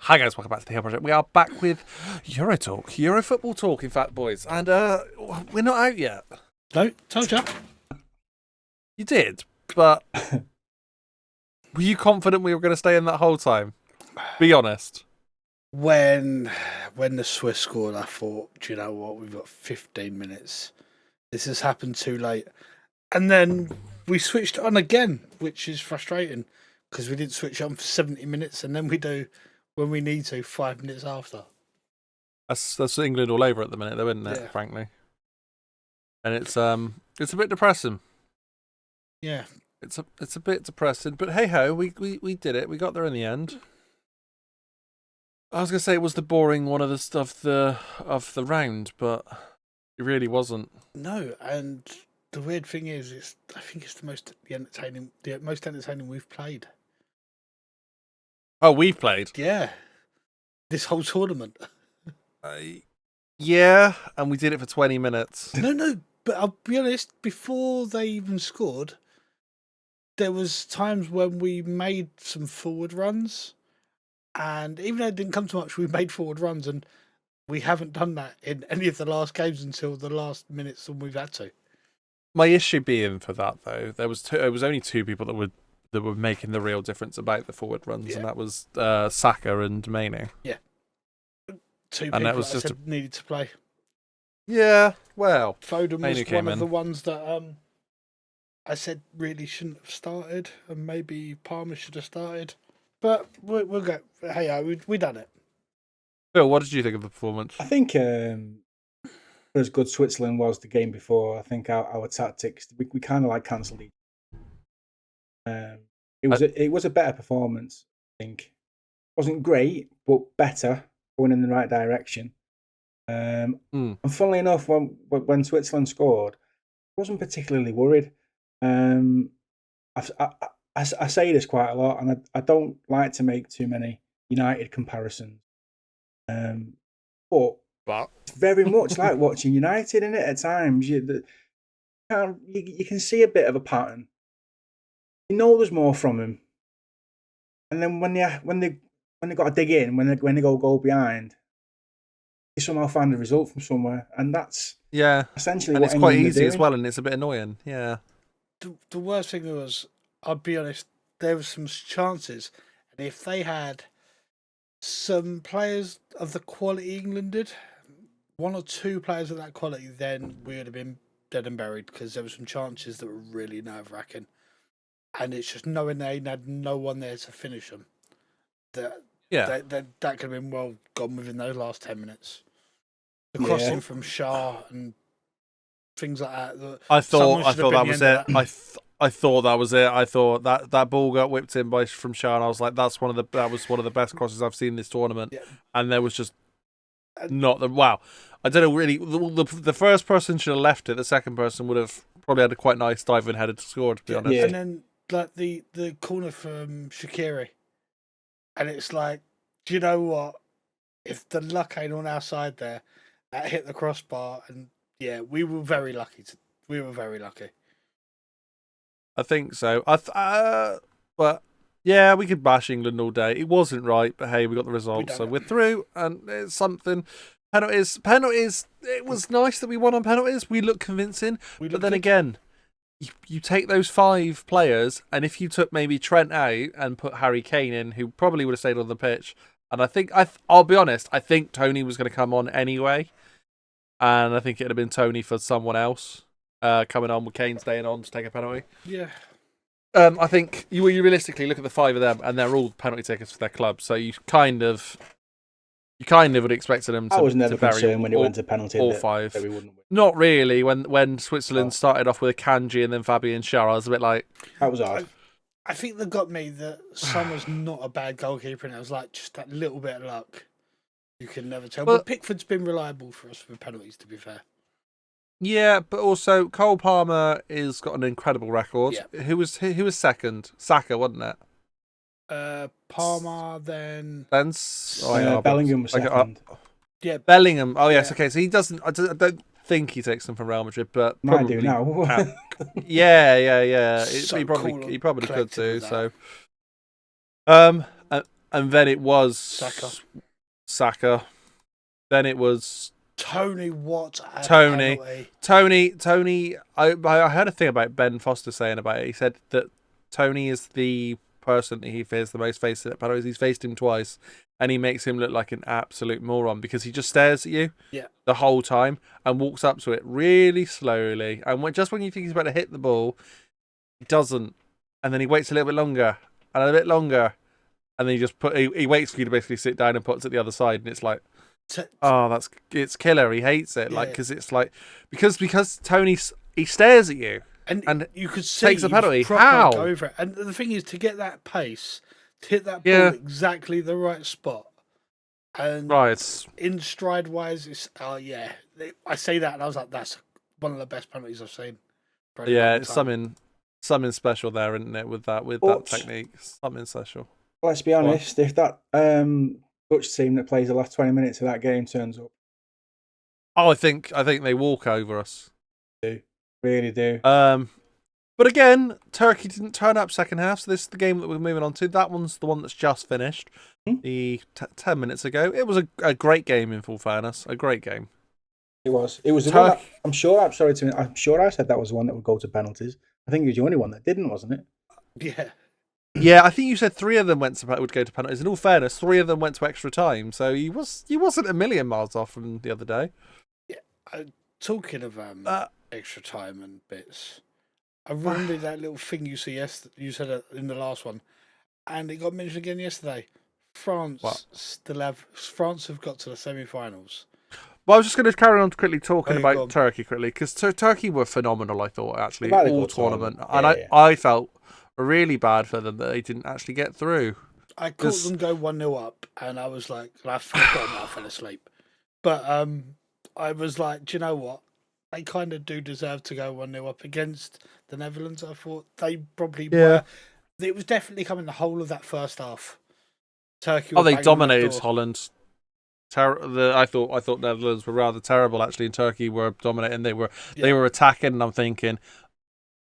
Hi guys, welcome back to the Heel Project. We are back with Euro Talk, Euro football talk, in fact, boys, and we're not out yet. No, told you. You did, but were you confident we were going to stay in that whole time? Be honest. When the Swiss scored, I thought, do you know what? We've got 15 minutes. This has happened too late, and then we switched on again, which is frustrating because we didn't switch on for 70 minutes, and then we do when we need to 5 minutes after. That's England all over at the minute, though, isn't it? Yeah. Frankly, and it's a bit depressing. Yeah, It's a bit depressing, but hey ho, we did it. We got there in the end. I was gonna say it was the boring one of the stuff of the round, but it really wasn't. no, and the weird thing is, I think it's the most entertaining we've played. Oh, we played. Yeah, this whole tournament. Yeah, and we did it for 20 minutes. No, but I'll be honest, before they even scored, there was times when we made some forward runs, and even though it didn't come to much, we made forward runs, and we haven't done that in any of the last games until the last minutes when we've had to. My issue being for that though, there was only two people that were making the real difference about the forward runs, Yeah. and that was Saka and Mane. Two And people that was that I just said needed to play. Yeah, well, Foden Mane was came one of in. the ones that I said really shouldn't have started, and maybe Palmer should have started. But we'll go. Hey, we done it. Phil, what did you think of the performance? I think for as good Switzerland was the game before, I think our tactics we kind of like cancelled each. It was a better performance. I think wasn't great, but better, going in the right direction. And funnily enough, when Switzerland scored, I wasn't particularly worried. I say this quite a lot, and I don't like to make too many United comparisons. But it's very much like watching United in it at times. You can see a bit of a pattern. You know there's more from him, and then when they got to dig in, when they go goal behind, they somehow find a result from somewhere, and that's essentially and what it's quite England are easy doing. as well, and it's a bit annoying. Yeah, The worst thing was, I'll be honest, there were some chances, and if they had some players of the quality England did, one or two players of that quality, then we would have been dead and buried, because there were some chances that were really nerve-wracking. And it's just knowing they had no one there to finish them. That could have been well gone within those last 10 minutes. The crossing from Shah and things like that. I thought that was it. I thought that was it. I thought that ball got whipped in from Shah, and I was like, that was one of the best crosses I've seen this tournament. Yeah. And there was just not the wow. I don't know really. The first person should have left it. The second person would have probably had a quite nice diving header to score. To be honest. Yeah. And then like the corner from Shaqiri, and it's like, do you know what? If the luck ain't on our side there, that hit the crossbar, and yeah, we were very lucky. We were very lucky. I think so. But yeah, we could bash England all day. It wasn't right, but hey, we got the result, so we're through, and it's something. Penalties. It was nice that we won on penalties. We looked convincing, but then again, you take those 5 players, and if you took maybe Trent out and put Harry Kane in, who probably would have stayed on the pitch, and I think I'll be honest, I think Tony was going to come on anyway, and I think it'd have been Tony for someone else coming on with Kane staying on to take a penalty. Yeah. I think you realistically look at the 5 of them, and they're all penalty takers for their club. So you kind of would expect them to. I was never to vary concerned when it went to penalty. All that 5. we wouldn't win. Not really. When Switzerland started off with a Kanji and then Fabian Schär, I was a bit like, that was odd. I think they got me that Summer's not a bad goalkeeper, and it was like just that little bit of luck. You can never tell. Well, but Pickford's been reliable for us with penalties, to be fair. yeah, but also Cole Palmer has got an incredible record. Yeah. Who was second? Saka, wasn't it? Palmer, then Bellingham was second. Yeah, Bellingham. Oh yes, okay. So he doesn't. I don't think he takes them from Real Madrid, but Might probably do now. Yeah. So He probably cool could do. collective So, with And then it was Saka. Then it was Tony. What a Tony. penalty. Tony. I heard a thing about Ben Foster saying about it. He said that Tony is the person that he fears the most facing at penalties. He's faced him twice, and he makes him look like an absolute moron because he just stares at you the whole time and walks up to it really slowly. And just when you think he's about to hit the ball, he doesn't. And then he waits a little bit longer and a bit longer. And then he waits for you to basically sit down and puts it the other side. And it's like, it's killer. He hates it. Like, because it's like, because Tony, he stares at you. And you could see takes a penalty. How? Go over it. And the thing is, to get that pace, to hit that ball exactly the right spot, and in stride wise, it's I say that, and I was like, that's one of the best penalties I've seen. Yeah, it's something special there, isn't it? With that technique, something special. Let's be honest. If that Dutch team that plays the last 20 minutes of that game turns up, I think they walk over us. Really do. But again, Turkey didn't turn up second half, so this is the game that we're moving on to. That one's the one that's just finished. 10 minutes ago. It was a great game, in full fairness. A great game. It was. It was the one that, I'm sure I said that was the one that would go to penalties. I think it was the only one that didn't, wasn't it? Yeah. Yeah, I think you said 3 of them would go to penalties. In all fairness, 3 of them went to extra time, so he wasn't a million miles off from the other day. Yeah. Talking of extra time and bits, I remember that little thing you said in the last one, and it got mentioned again yesterday. France have got to the semi-finals. Well, I was just going to carry on quickly talking about Turkey because Turkey were phenomenal. I thought actually all tournament, and I felt really bad for them that they didn't actually get through. I caught them go 1-0 up, and I was like, I fell asleep. But I was like, do you know what? They kind of do deserve to go 1-0 up against the Netherlands. I thought they probably were. It was definitely coming the whole of that first half. Turkey. They dominated Holland. I thought Netherlands were rather terrible actually, and Turkey were dominating. They were attacking, and I'm thinking,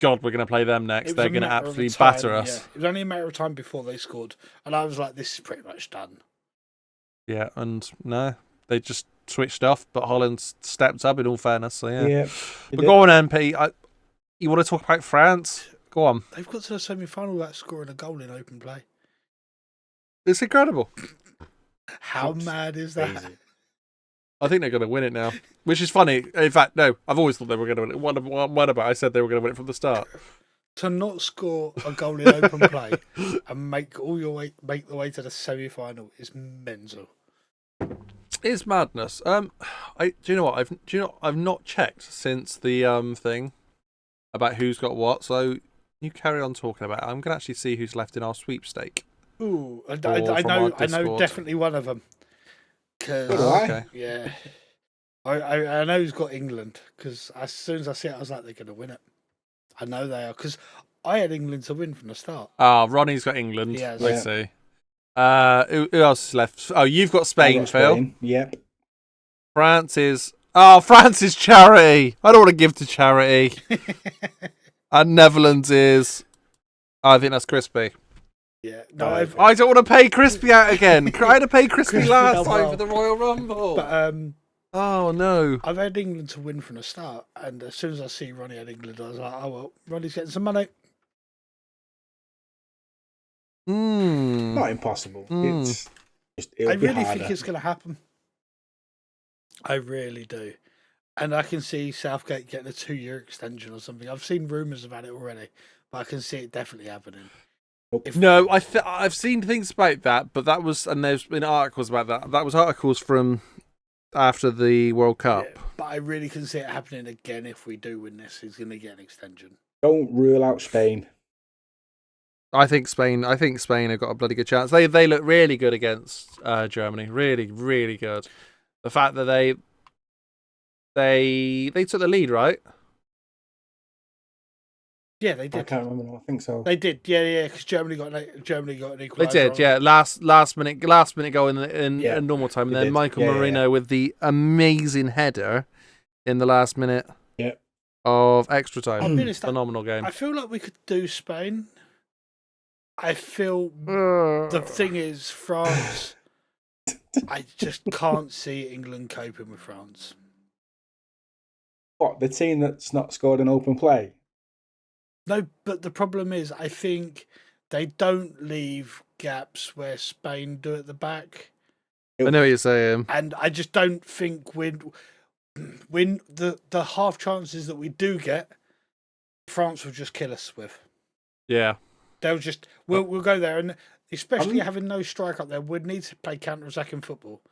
God, we're going to play them next. They're going to absolutely batter us. Yeah. It was only a matter of time before they scored, and I was like, this is pretty much done. Yeah, and no, they just switched off, but Holland stepped up in all fairness. So yeah. But go on, MP. You want to talk about France? Go on. They've got to the semi-final without scoring a goal in open play. It's incredible. How mad is that? Crazy. I think they're going to win it now, which is funny. In fact, no, I've always thought they were going to win it. What about I said they were going to win it from the start? To not score a goal in open play and make the way to the semi-final is mental. It's madness. Do you know what? I've not checked since the thing about who's got what. So you carry on talking about it. I'm going to actually see who's left in our sweepstake. Ooh, I know definitely one of them. Yeah, I know who's got England because as soon as I see it, I was like, they're going to win it. I know they are because I had England to win from the start. Ronnie's got England. Yeah, let's see. Who else is left? Oh, you've got Spain, Phil. Yep. France is charity. I don't want to give to charity. And Netherlands is. I think that's Crispy. Yeah, no, I don't want to pay Crispy out again. I had to pay Crispy last time for the Royal Rumble. But oh no, I've had England to win from the start, and as soon as I see Ronnie had England, I was like, oh well, Ronnie's getting some money. Not impossible. I really think it's going to happen. I really do. And I can see Southgate getting a 2-year extension or something. I've seen rumours about it already, but I can see it definitely happening. No, I've seen things about that, but that was, and there's been articles about that. That was articles from after the World Cup. Yeah, but I really can see it happening again if we do win this. He's going to get an extension. Don't rule out Spain. I think Spain have got a bloody good chance. They look really good against Germany. Really, really good. The fact that they took the lead, right? Yeah, they did. I can't remember. I think so. They did. Yeah, because Germany got an equaliser. They did. Yeah, last minute goal in normal time, and then Michael Marino with the amazing header in the last minute. Yeah. Of extra time. I'll be honest, Phenomenal game. I feel like we could do Spain. I feel the thing is France. I just can't see England coping with France. What, the team that's not scored an open play? No, but the problem is, I think they don't leave gaps where Spain do at the back. I know what you're saying. And I just don't think when the half chances that we do get, France will just kill us with. Yeah. They'll just we'll go there, and especially having no strike up there, we'd need to play counter-attacking football.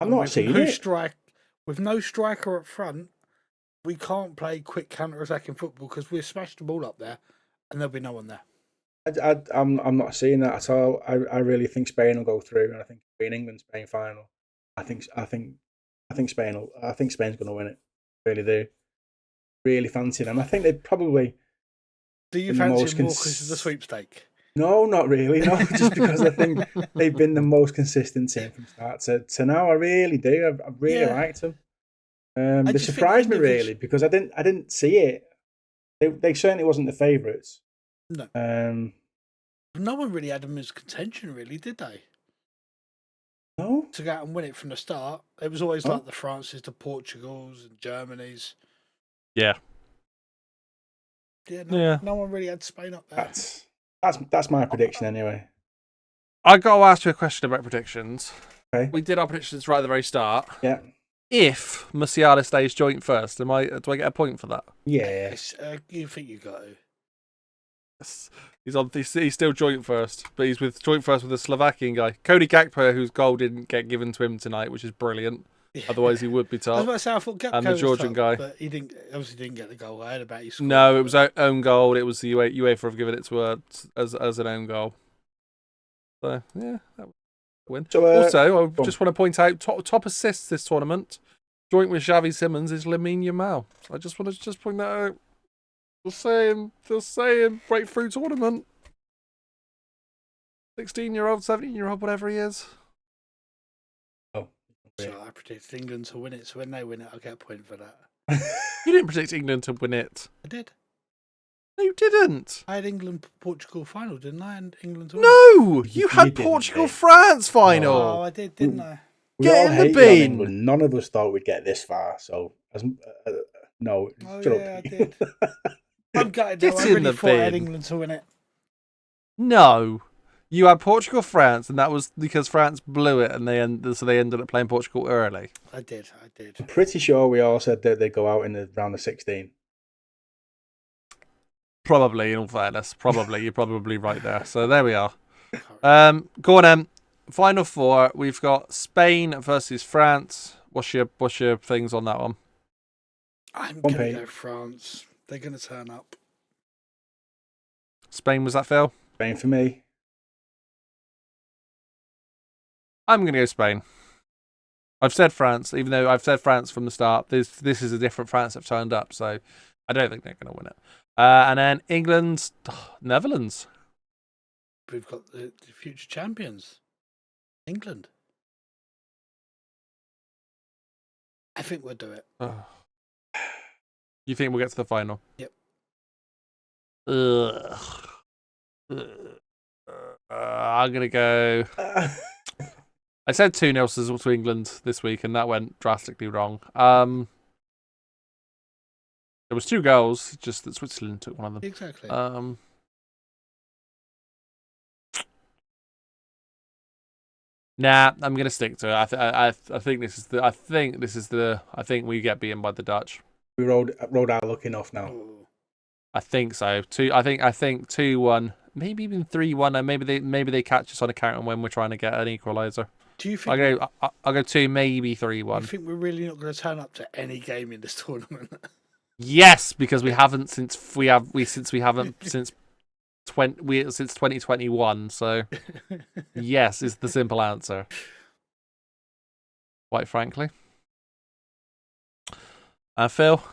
I'm not seeing it. With no striker up front, we can't play quick counter-attacking football because we've smashed the ball up there, and there'll be no one there. I'm not seeing that at all. I really think Spain will go through, and I think it'll be an England-Spain final. I think Spain's going to win it. Really do. Really fancy them. I think they'd probably. Do you fancy them more because of the sweepstake? No, not really. No, just because I think they've been the most consistent team from start to now. I really do. I've really liked them. They surprised me really because I didn't see it. They certainly wasn't the favourites. No. No one really had them as contention, really, did they? No. To go out and win it from the start, it was always like the Frances, the Portugals, and Germanys. Yeah. Yeah. No one really had Spain up there. That's my prediction anyway. I got to ask you a question about predictions. Okay. We did our predictions right at the very start. Yeah. If Musiala stays joint first, do I get a point for that? Yeah. You think you got to? He's still joint first, but he's joint first with the Slovakian guy, Cody Gakpo, whose goal didn't get given to him tonight, which is brilliant. Yeah. Otherwise, he would be top. I was about to say, I thought Gakpo and the Georgian guy, but he obviously didn't get the goal. I heard about his. No, it was own goal. It was the UEFA have given it to her as an own goal. So yeah, that was a win. So, also, I just want to point out top assists this tournament, joint with Xavi Simons, is Lamine Yamal. So I just want to point that out. Just saying, breakthrough tournament. 16-year-old, 17-year-old, whatever he is. Oh. So I predict England to win it. So when they win it, I'll get a point for that. You didn't predict England to win it. I did. No, you didn't. I had England-Portugal final, didn't I? And England to win No! You had Portugal-France final. Oh, I did, didn't I? Get in the bin. None of us thought we'd get this far, so no. Oh, yeah, I did. I'm gutted though. I really thought I had England to win it. No. You had Portugal-France, and that was because France blew it, and so they ended up playing Portugal early. I did. I'm pretty sure we all said that they'd go out in the round of 16. Probably, in all fairness. You're probably right there. So there we are. Go on, Em. Final four. We've got Spain versus France. What's your things on that one? I'm going to go France. They're going to turn up. Spain, was that Phil? Spain for me. I'm going to go Spain. I've said France, even though I've said France from the start. This is a different France that have turned up, so I don't think they're going to win it. And then England, Netherlands. We've got the future champions, England. I think we'll do it. You think we'll get to the final? Yep. I'm going to go... I said 2-0 to England this week, and that went drastically wrong. There was 2 goals, just that Switzerland took one of them. Exactly. Nah, I'm gonna stick to it. I think this is the. I think we get beaten by the Dutch. We rode our luck enough now. I think so. I think 2-1, maybe even 3-1, and maybe they catch us on a counter when we're trying to get an equaliser. Do you think? I'll go 2, maybe 3-1. I think we're really not going to turn up to any game in this tournament. Yes, because we haven't since 2021. So yes is the simple answer. Quite frankly. Phil,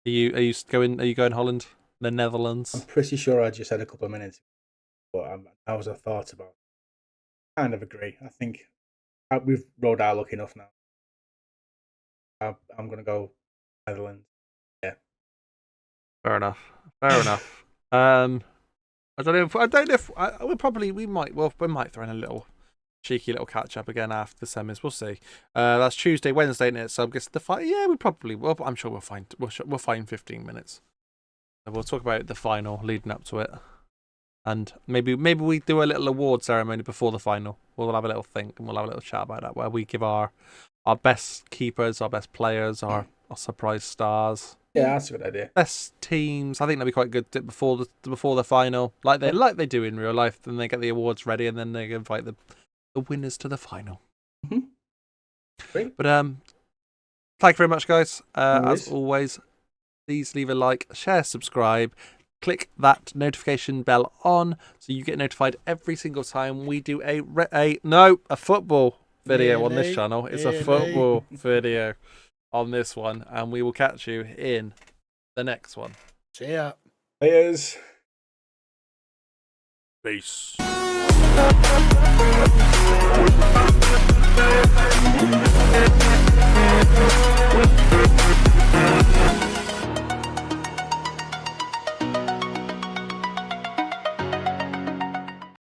are you going Holland, the Netherlands? I'm pretty sure I just had a couple of minutes, but that was a thought about. Kind of agree. I think we've rode our luck enough now. I'm going to go Netherlands. Yeah. Fair enough. I don't know if we might throw in a little cheeky little catch up again after the semis. We'll see. That's Tuesday, Wednesday, isn't it? So I guess the fight. Yeah, we probably will. I'm sure we'll find 15 minutes. So we'll talk about the final leading up to it, and maybe we do a little award ceremony before the final. We'll have a little think and we'll have a little chat about that, where we give our best keepers, our best players, our surprise stars. Yeah, that's a good idea. Best teams. I think that'd be quite good before the final, like they do in real life. Then they get the awards ready, and then they invite the winners to the final. Mm-hmm. Great. But thank you very much, guys. No worries. As always, please leave a like, share, subscribe, click that notification bell on so you get notified every single time we do a football video on this channel. It's a football video on this one, and we will catch you in the next one. See ya. Cheers. Peace.